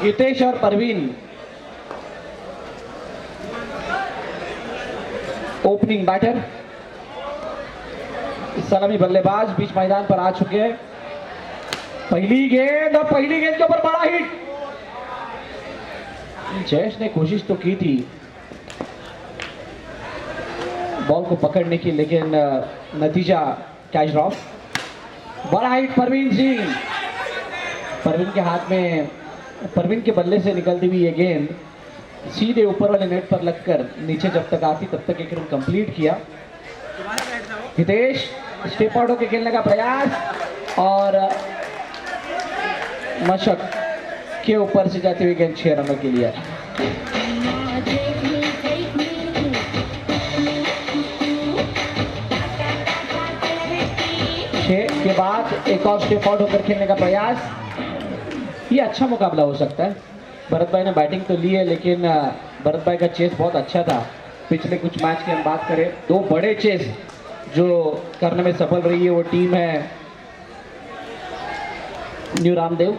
हितेश और Parveen opening batter, सलामी बल्लेबाज बीच मैदान पर आ चुके हैं। पहली गेंद और पहली गेंद के ऊपर बड़ा हिट। जयेश ने कोशिश तो की थी बॉल को पकड़ने की, लेकिन नतीजा कैच ड्रॉप। बड़ा हिट परवीन सिंह, परवीन के हाथ में, परवीन के बल्ले से निकलती हुई ये गेंद सीधे ऊपर वाले नेट पर लगकर नीचे जब तक आती तब तक एक रन कंप्लीट किया। हितेश स्टेप आउट होकर खेलने का प्रयास और मशक के ऊपर से जाती हुई गेंद 6 रनों के लिए। के बाद एक और स्टेप आउट होकर खेलने का प्रयास। ये अच्छा मुकाबला हो सकता है। भरत भाई ने बैटिंग तो ली है, लेकिन भरत भाई का चेस बहुत अच्छा था। पिछले कुछ मैच की हम बात करें, 2 बड़े चेस जो करने में सफल रही है वो टीम है न्यू रामदेव,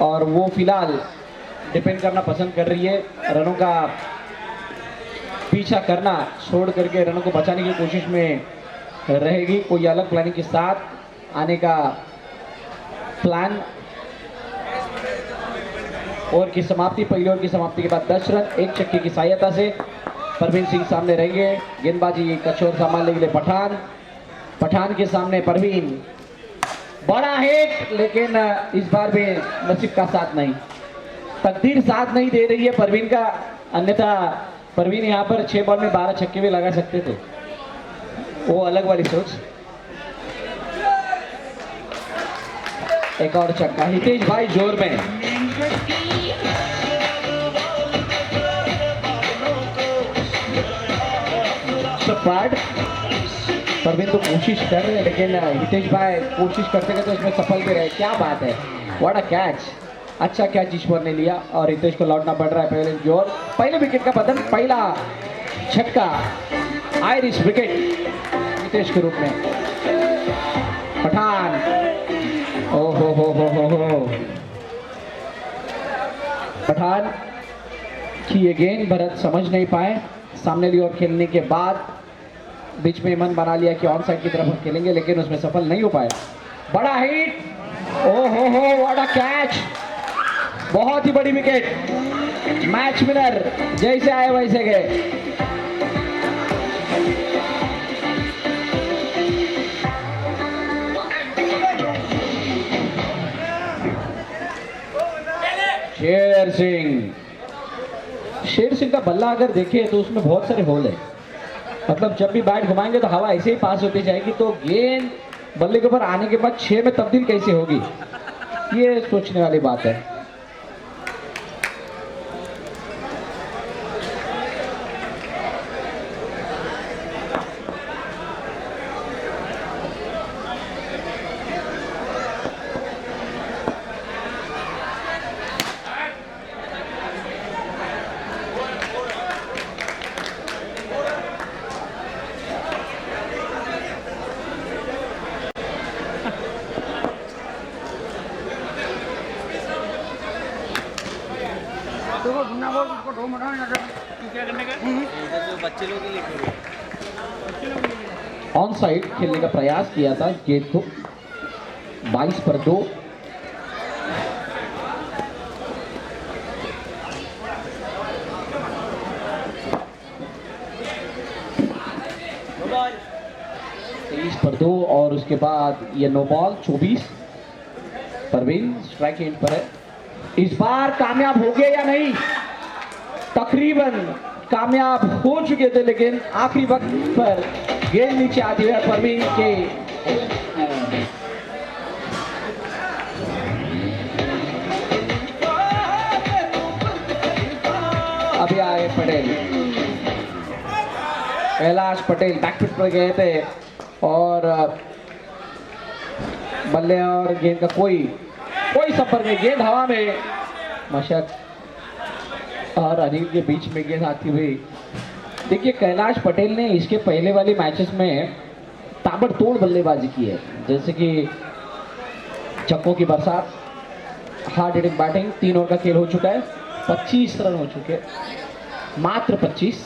और वो फिलहाल डिपेंड करना पसंद कर रही है। रनों का पीछा करना छोड़ करके रनों को बचाने की कोशिश में रहेगी। कोई अलग प्लानिंग के साथ आने का प्लान। ओवर की समाप्ति, पहले ओवर की समाप्ति के बाद 10 रन 1 छक्के की सहायता से परवीन सिंह सामने रहेंगे। गेंदबाजी कचोर संभालने के लिए पठान, पठान के सामने परवीन। बड़ा हिट, लेकिन इस बार भी नसीब का साथ नहीं, तकदीर साथ नहीं दे रही है परवीन का। अन्यथा परवीन यहाँ पर 6 बॉल में 12 छक्के भी लगा सकते थे, वो अलग वाली सोच। एक और छक्का, हितेश भाई जोर में। परवीन तो कोशिश कर रहे हैं, लेकिन हितेश भाई कोशिश करते करते उसमें सफल भी रहे। क्या बात है, व्हाट अ कैच। अच्छा कैच ईश्वर ने लिया और हितेश को लौटना पड़ रहा है पहले जोर। पहले विकेट का पतन, पहला छक्का, आयरिश विकेट हितेश के रूप में। पठान, ओ हो। पठान की ये गेंद भरत समझ नहीं पाए। सामने ली ओर खेलने के बाद बीच में मन बना लिया कि ऑन साइड की तरफ खेलेंगे, लेकिन उसमें सफल नहीं हो पाए। बड़ा हिट, ओ हो व्हाट अ कैच, बहुत ही बड़ी विकेट। मैच विनर, जैसे आए वैसे गए। शेर सिंह, शेर सिंह का बल्ला अगर देखें तो उसमें बहुत सारे होल है। मतलब जब भी बैट घुमाएंगे तो हवा ऐसे ही पास होती जाएगी, तो गेंद बल्ले के ऊपर आने के बाद 6 में तब्दील कैसे होगी, ये सोचने वाली बात है। ऑन साइड खेलने का प्रयास किया था गेंद को, 22 पर 2। पर 2 और उसके बाद ये no ball. 24 Parveen strike end पर है। इस बार कामयाब हो गए या नहीं, तकरीबन कामयाब हो चुके थे, लेकिन आखिरी वक्त पर गेंद नीचे आती है परवीन के। अभी आए पटेल, कैलाश पटेल बैकफुट पर गए थे और बल्ले और गेंद का कोई संपर्क नहीं। गेंद हवा में, मशक और अनिल के बीच में गेंद आती हुई। देखिए कैलाश पटेल ने इसके पहले वाली मैचेस में ताबड़तोड़ बल्लेबाजी की है, जैसे कि चक्कों की बरसात, हार्ड हिटिंग बैटिंग। 3 ओवर का खेल हो चुका है, 25 रन हो चुके, मात्र 25।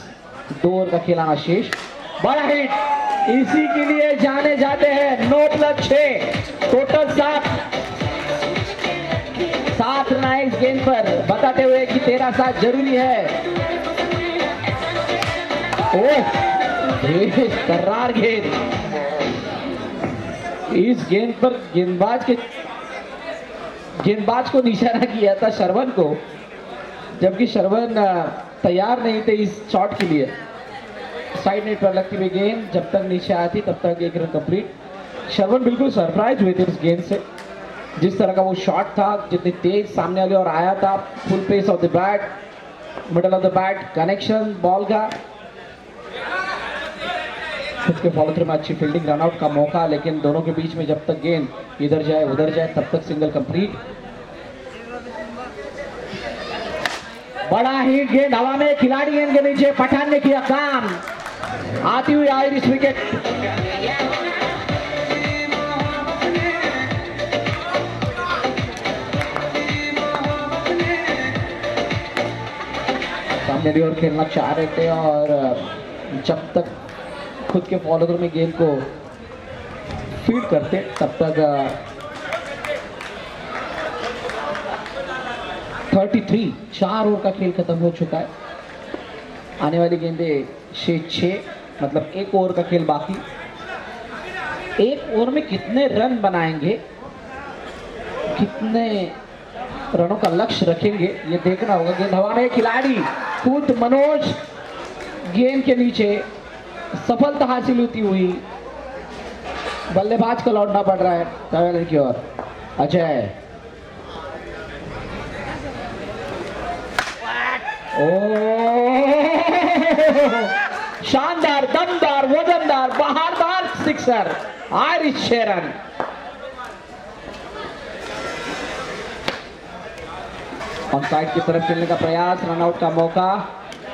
2 ओवर का खेल आना शेष। बड़ा हिट, इसी के लिए जाने जाते हैं। 9+6 टोटल 7 रन आए इस गेंद पर, बताते हुए कि 13-7 जरूरी है। ओह, कर्रार गेंद। इस गेंद पर गेंदबाज को निशाना किया था श्रवण को, जबकि श्रवण तैयार नहीं थे इस शॉट के लिए। साइड नेट पर लगती हुई गेंद जब तक नीचे आई थी तब तक 1 रन कंप्लीट। श्रवण बिल्कुल सरप्राइज हुए थे उस गेंद से, जिस तरह का वो शॉट था, जितनी तेज सामने वाले और आया था। Full pace of the bat, middle of the bat, connection ball का। खुद के फॉलो थ्रू में अच्छी फील्डिंग, रनआउट का मौका, लेकिन दोनों के बीच में जब तक गेंद इधर जाए उधर जाए तब तक सिंगल कंप्लीट। बड़ा ही गेंद हवा में, खिलाड़ी गेंद के नीचे, पठान ने किया काम। आती हुई आयरिश विकेट। सामने भी और खेलना चाह रहे थे, और जब तक खुद के फॉलो थ्रू में गेंद को फीड करते तब तक 33 4 ओवर का खेल खत्म हो चुका है। आने वाली गेंदें 6, मतलब 1 ओवर का खेल बाकी। 1 ओवर में कितने रन बनाएंगे, कितने रनों का लक्ष्य रखेंगे, ये देखना होगा। गेंद हवा में, खिलाड़ी खुद मनोज गेंद के नीचे, सफलता हासिल होती हुई। बल्लेबाज को लौटना पड़ रहा है पवेलियन की ओर। अजय, शानदार, दमदार, वजनदार, बहारदार सिक्सर, आयरिश शेरन। ऑन साइड की तरफ खेलने का प्रयास, रनआउट का मौका।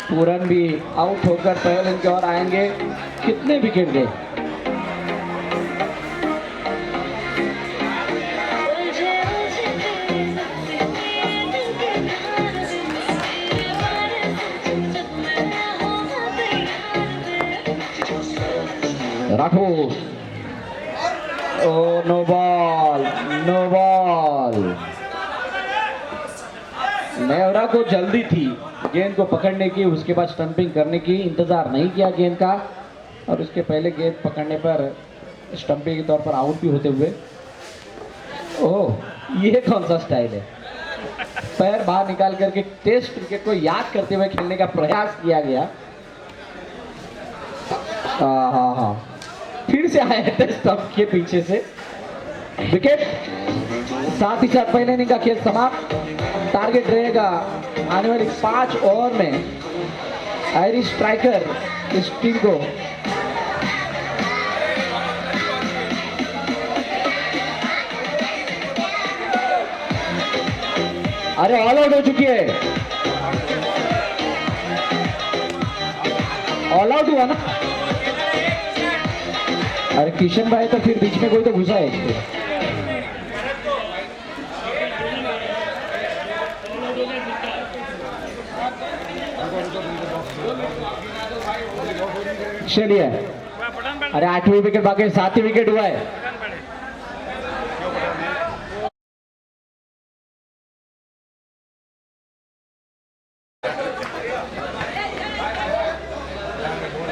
पूरन भी आउट होकर पवेलियन की ओर आएंगे। कितने विकेट गए? Rathore, oh no ball, no ball. नेवरा को जल्दी थी गेंद को पकड़ने की, उसके बाद स्टंपिंग करने की। इंतजार नहीं किया गेंद का, और उसके पहले गेंद पकड़ने पर स्टंपिंग के तौर पर आउट भी होते हुए। ओह, ये कौन सा स्टाइल है? पैर बाहर निकाल करके टेस्ट क्रिकेट को याद करते हुए खेलने का प्रयास किया गया। हाँ, फिर से आया थे स्टंप के पीछे से विकेट। साथ ही साथ पहले इनिंग का खेल समाप्त। टारगेट रहेगा आने वाली 5 ओवर में आयरिश स्ट्राइकर इस टीम को अरे ऑल आउट हो चुकी है। ऑल आउट हुआ ना? अरे किशन भाई, तो फिर बीच में कोई तो घुसा है। चलिए, अरे 8वीं विकेट बाकी, 7वीं विकेट हुआ है।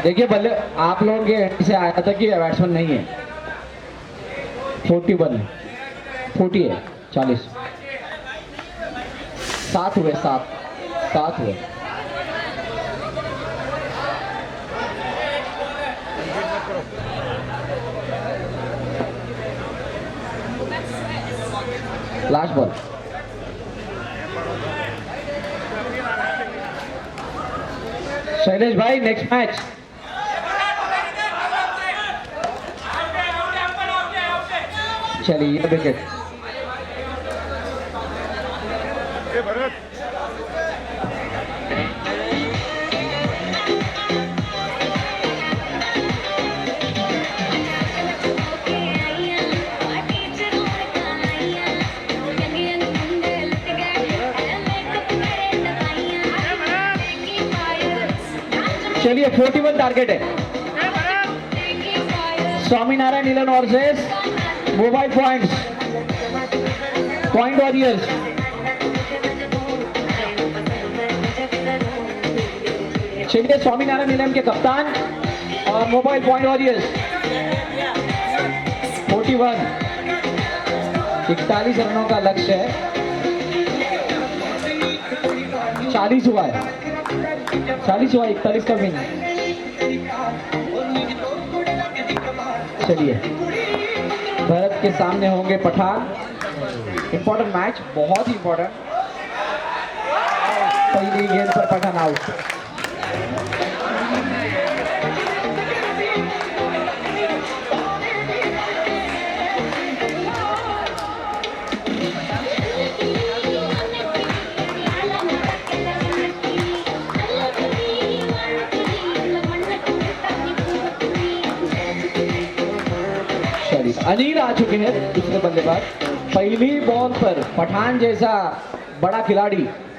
देखिए बल्ले, आप लोगों के से आया था कि बैट्समैन नहीं है। 41 है, 40 है, 40, 7 हुए, 7 हुए। Last ball. शैलेश भाई, नेक्स्ट मैच। चलिए, ये विकेट। चलिए 41 टारगेट है। Swaminarayan Neelan versus mobile points, point warriors. चलिए स्वामीनारायण नीलम के कप्तान और मोबाइल पॉइंट वॉरियर्स 41, 41 रनों का लक्ष्य है। 40 हुआ है, 41 का विन। चलिए भारत के सामने होंगे पठान। इंपॉर्टेंट मैच, बहुत ही इंपॉर्टेंट। पहली गेंद पर पठान आउट। अनिल आ चुके हैं दूसरे बल्लेबाज। पहली बॉल पर पठान जैसा बड़ा खिलाड़ी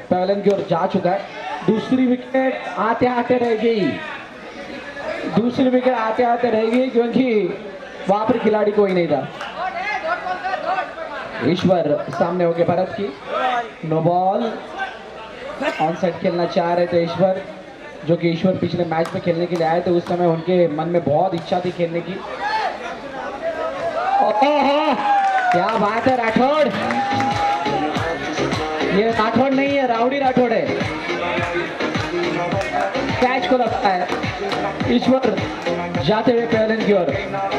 पवेलियन की ओर जा चुका है। दूसरी विकेट आते आते रह गई, दूसरी विकेट आते आते रह गई क्योंकि वहां पर खिलाड़ी कोई नहीं था। ईश्वर सामने हो गए भारत की। नो बॉल, ऑन साइड खेलना चाह रहे थे ईश्वर, जो कि ईश्वर पिछले मैच में खेलने के लिए आए थे। उस समय उनके मन में बहुत इच्छा थी खेलने की। ओहो, क्या बात है राठौड़। ये राठौड़ नहीं है, राउडी राठौड़ है। कैच को लगता है ईश्वर जाते हुए पवेलियन की ओर।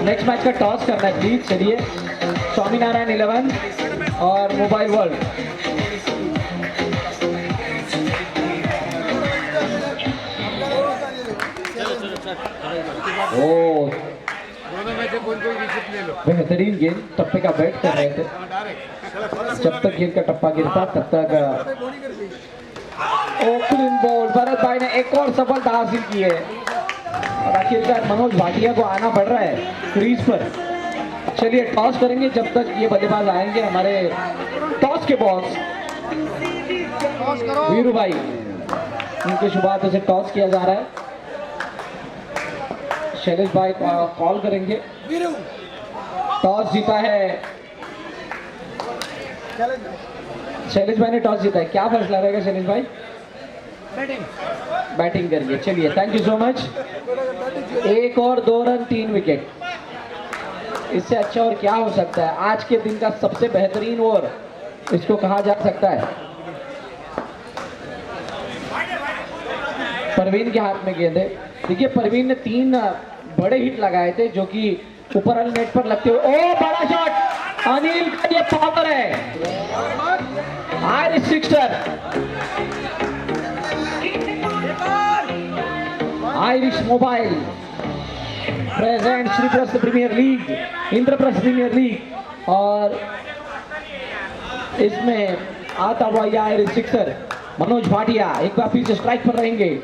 नेक्स्ट मैच का टॉस करना है प्लीज। चलिए स्वामीनारायण 11 और मोबाइल वर्ल्ड। ओ बेहतरीन गेंद, टप्पे का बैट कर रहे थे। जब तक गेंद का टप्पा गिरता तब तक ओपनिंग बॉल। भरत भाई ने एक और सफलता हासिल की है और आखिरकार मनोज भाटिया को आना पड़ रहा है क्रीज पर। चलिए टॉस करेंगे जब तक ये बल्लेबाज आएंगे हमारे टॉस के बॉस वीरू भाई। उनके शुभ हाथों से टॉस किया जा रहा है। शैलेश भाई कॉल करेंगे। टॉस जीता है शैलेश भाई ने, टॉस जीता है। क्या फैसला रहेगा शैलेश भाई? बैटिंग करेंगे। चलिए थैंक यू सो मच। 1 और 2 रन 3 विकेट, इससे अच्छा और क्या हो सकता है? आज के दिन का सबसे बेहतरीन ओवर इसको कहा जा सकता है। परवीन के हाथ में गेंद है। देखिए परवीन ने 3 बड़े हिट लगाए थे जो कि ऊपर वाले नेट पर लगते हुए। ओ बड़ा शॉट, अनिल का ये पावर है। Irish sixer, Irish mobile present Shriprastha premier league, Indraprastha premier league, और इसमें आता हुआ यह आयरिश सिक्सर मनोज भाटिया एक बार फिर से स्ट्राइक पर रहेंगे।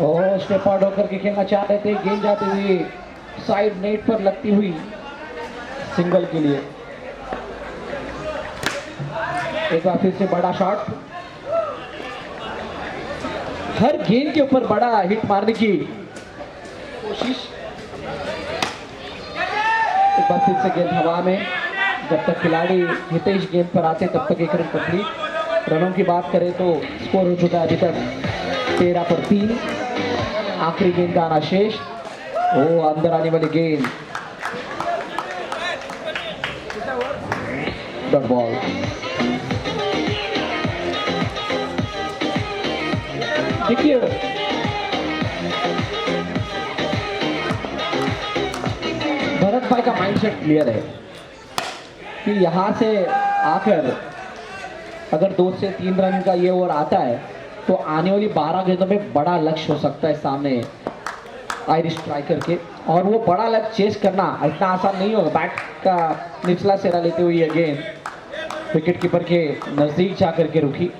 और स्टेप आउट होकर के खेलना चाह रहे थे। गेंद जाती हुई साइड नेट पर लगती हुई सिंगल के लिए। एक बार फिर से बड़ा शॉट, हर गेंद के ऊपर बड़ा हिट मारने की कोशिश। एक बार फिर से गेंद हवा में। जब तक खिलाड़ी हितेश गेंद पर आते तब तक एक रन कंप्लीट। रनों की बात करें तो स्कोर हो चुका है अभी तक 13 पर 3। आखिरी गेंद का आना शेष। ओ अंदर आने वाली गेंद, डॉट बॉल। देखिए भरत भाई का माइंडसेट क्लियर है कि यहां से आकर अगर 2 से 3 रन का ये ओवर आता है तो आने वाली 12 गेंदों में बड़ा लक्ष्य हो सकता है सामने आयरिश स्ट्राइकर के। और वो बड़ा लक्ष्य चेस करना इतना आसान नहीं होगा। बैट का निचला सिरा लेते हुए ये गेंद विकेट कीपर के नजदीक जाकर के रुकी।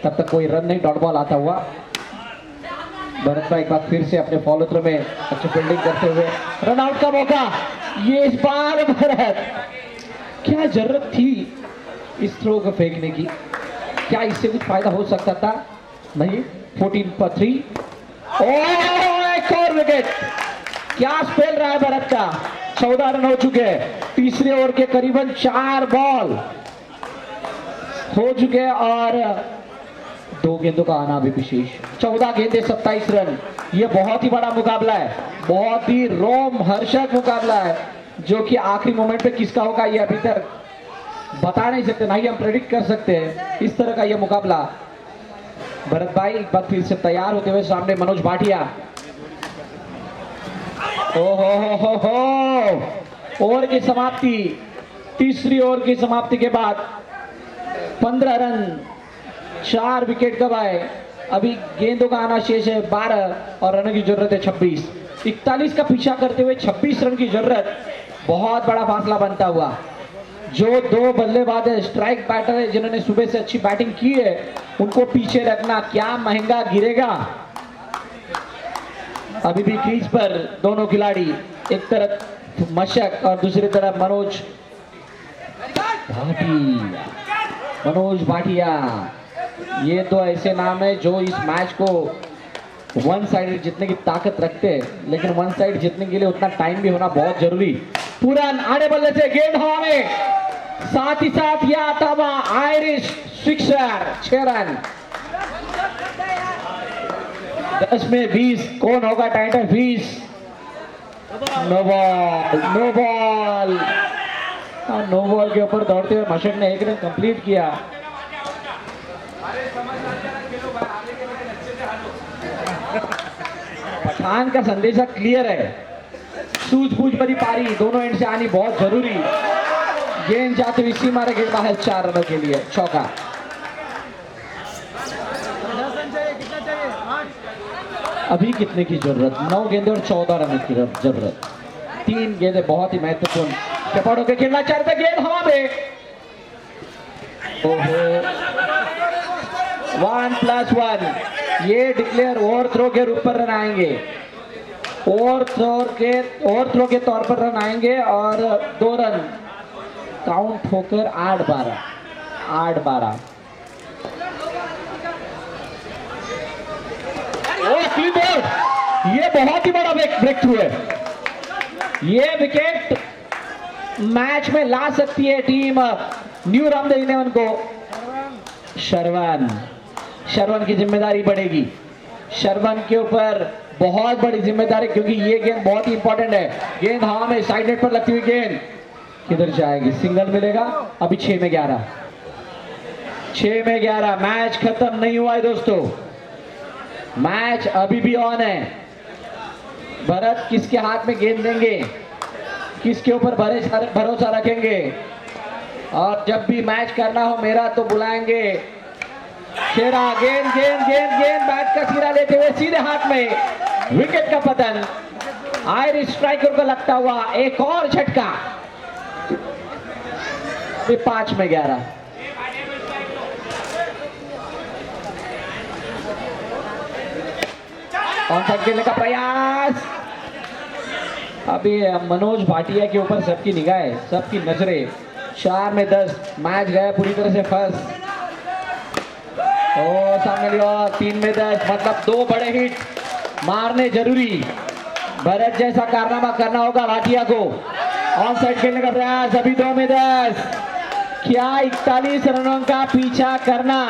तब तक कोई रन नहीं, डॉट बॉल आता हुआ। भरत भाई एक बार फिर से अपने फॉलो थ्रो में अच्छी फील्डिंग करते हुए रन आउट का मौका। ये इस बार भरत, क्या जरूरत थी इस थ्रो को फेंकने की? क्या इससे कुछ फायदा हो सकता था? नहीं। 14 पर 3 एक और विकेट। क्या स्पेल रहा है भरत का। 14 रन हो चुके हैं। तीसरे ओवर के करीबन 4 बॉल हो चुके हैं और 2 गेंदों का आना भी विशेष। 14 गेंदे 27 रन। ये बहुत ही बड़ा मुकाबला है, बहुत ही रोमहर्षक मुकाबला है, जो कि आखिरी मोमेंट पे किसका होगा ये अभी तक बता नहीं सकते, ना ही हम प्रेडिक्ट कर सकते हैं। इस तरह का ये मुकाबला। भरत भाई एक बार फिर से तैयार होते हुए सामने मनोज भाटिया। ओवर की समाप्ति, तीसरी ओवर की समाप्ति के बाद 15 रन 4 विकेट गवाए। अभी गेंदों का आना शेष है 12 और रनों की जरूरत है 26। 41 का पीछा करते हुए 26 रन की जरूरत। बहुत बड़ा फासला बनता हुआ। जो 2 बल्लेबाज है, स्ट्राइक बैटर है, जिन्होंने सुबह से अच्छी बैटिंग की है, उनको पीछे रखना क्या महंगा गिरेगा। अभी भी क्रीज पर दोनों खिलाड़ी, एक तरफ मशक और दूसरी तरफ मनोज भाटिया। ये तो ऐसे नाम है जो इस मैच को वन साइड जीतने की ताकत रखते हैं, लेकिन वन साइड जीतने के लिए उतना टाइम भी होना बहुत जरूरी। पूरा आड़े बल्ले से गेंद हवा में, साथ ही साथ यह आता हुआ आयरिश सिक्सर 6 रन। 10 में 20 कौन होगा टाइटल 20। नो बॉल के ऊपर दौड़ते हुए मशक ने 1 रन कंप्लीट किया। पठान का संदेशा क्लियर है, सूझबूझ भरी पारी दोनों एंड से आनी बहुत जरूरी। गेंद जाते हुए सीमा रेखा के बाहर 4 रनों के लिए चौका। अभी कितने की जरूरत? 9 गेंदे और 14 रन की जरूरत। 3 गेंदे बहुत ही महत्वपूर्ण। चपड़ों के खेलना चाहते, गेंद हवा में। 1+1 ये डिक्लेयर ओवर थ्रो के रूप पर रन आएंगे। ओवर थ्रो के तौर पर रन आएंगे और 2 रन काउंट होकर 8-12। ये बहुत ही बड़ा ब्रेक थ्रू है। ये विकेट मैच में ला सकती है टीम न्यू रामदेव 11 को। शरवण की जिम्मेदारी बढ़ेगी। शरवण के ऊपर बहुत बड़ी जिम्मेदारी, क्योंकि ये गेंद बहुत ही इंपॉर्टेंट है। गेंद हवा में साइड नेट पर लगती हुई गेंद किधर जाएगी? सिंगल मिलेगा। अभी 6 में 11। मैच खत्म नहीं हुआ है दोस्तों, मैच अभी भी ऑन है। भरत किसके हाथ में गेंद देंगे, किसके ऊपर भरोसा रखेंगे? और जब भी मैच करना हो मेरा तो बुलाएंगे। शेरा गेंद बैट का सिरा लेते हुए सीधे हाथ में, विकेट का पतन। आयरिश स्ट्राइकर को लगता हुआ एक और झटका। 5 में 11। ऑनसाइड खेलने का प्रयास। अभी मनोज भाटिया के ऊपर सबकी निगाहें, सबकी नजरें। 4 में 10। मैच गया पूरी तरह से फंस। सामने लिया 3 में 10, मतलब 2 बड़े हिट मारने जरूरी। भरत जैसा कारनामा करना होगा भाटिया को। ऑनसाइड खेलने का प्रयास। अभी 2 में 10। क्या 41 रनों का पीछा करना?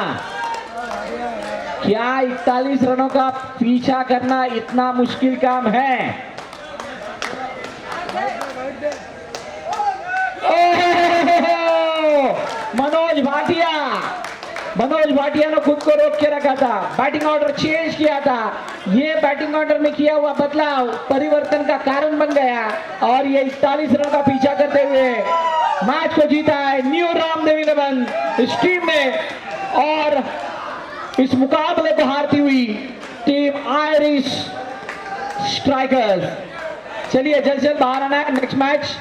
क्या 41 रनों का पीछा करना इतना मुश्किल काम है? मनोज भाटिया ने खुद को रोक के रखा था, बैटिंग ऑर्डर चेंज किया था। ये बैटिंग ऑर्डर में किया हुआ बदलाव परिवर्तन का कारण बन गया और ये 41 रन का पीछा करते हुए मैच को जीता है न्यू रामदेव 11 इस टीम में। और इस मुकाबले को हारती हुई टीम आयरिश स्ट्राइकर्स। चलिए जल्द से जल्द बाहर आना है। नेक्स्ट मैच,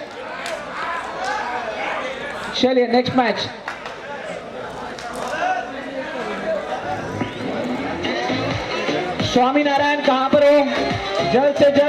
चलिए नेक्स्ट मैच। स्वामीनारायण कहां पर हो? जल्द से जल्द